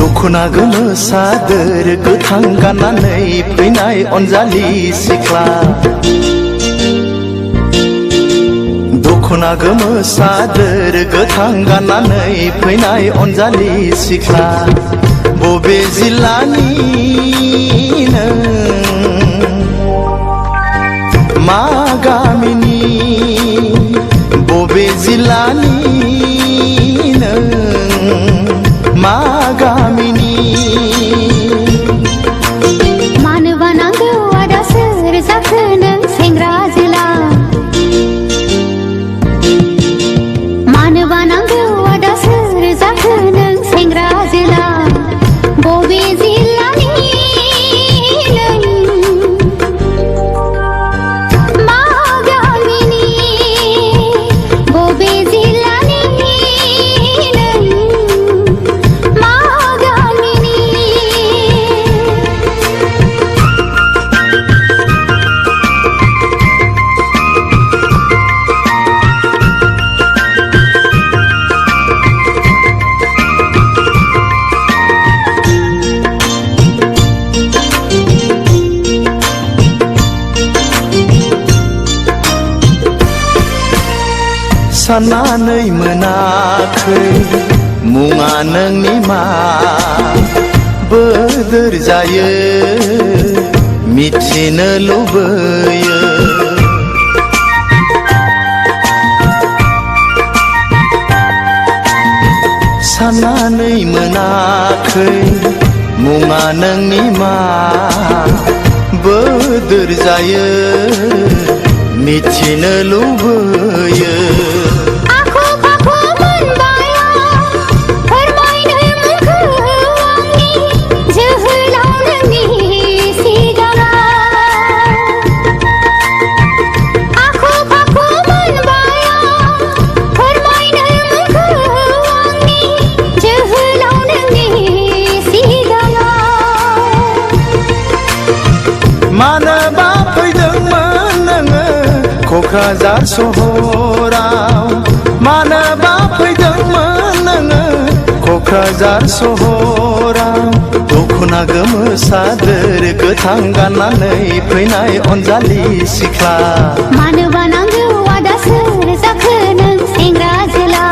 दखना गोमो सादोर गोथां गाननानै फैनाय अनजालि सिख्ला दखना गोमो सादोर गोथां गाननानै फैनाय अनजालि सिख्ला बबे जिल्लानि नों मा गामिनि बबे जिल्लानि नों मा गामिनि मानो बानांगौ आदा सोर जाखो नों सेंग्रा जोला मानो बानांगौ आदा सोर जाखो नों सेंग्रा जोला बबे जिल्लानि नों मा गामिनि बबे जिल्लानि नों मा गामिनि साननानै मोनाखै मुङा नोंनि मा बोदोर जायो मिथिनो लुबैयो साननानै मोनाखै मुङा नोंनि मा बोदोर जायो मिथिनो लुबैयो मानोबा फैदोंमोन नोङो क'क्राझार सहराव मानोबा फैदोंमोन नोङो क'क्राझार सहराव दखना गोमो सादोर गोथां गाननानै फैनाय अनजालि सिख्ला मानो बानांगौ आदा सोर जाखो नों सेंग्रा जोला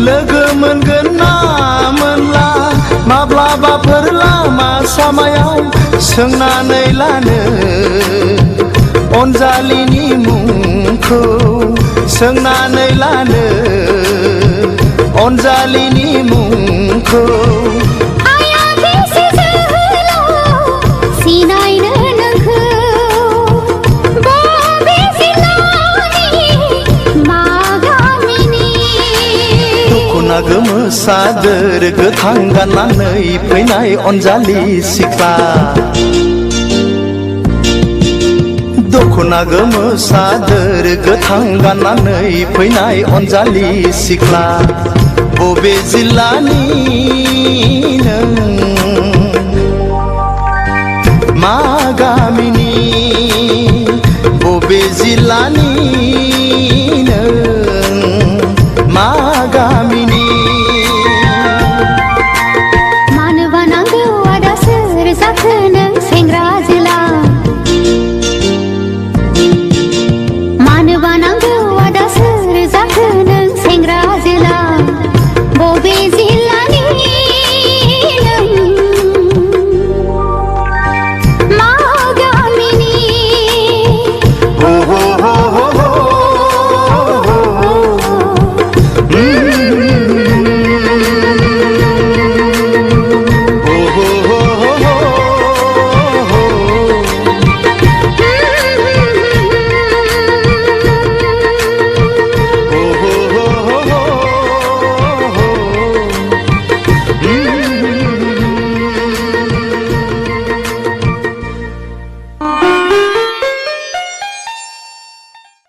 लोगो मोनगोन ना मोनला माब्लाबाफोर लामा सामायाव सोंनानै लानो अनजालिनि मुंखौ सोंनानै लानो अनजालिनि मुंखौ दखना गोमो सादोर गोथां गाननानै फैनाय अनजालि सिख्ला दखना गोमो सादोर गोथां गाननानै फैनाय अनजालि सिख्ला बबे जिल्लानि नों मा गामिनि बबे जिल्लानि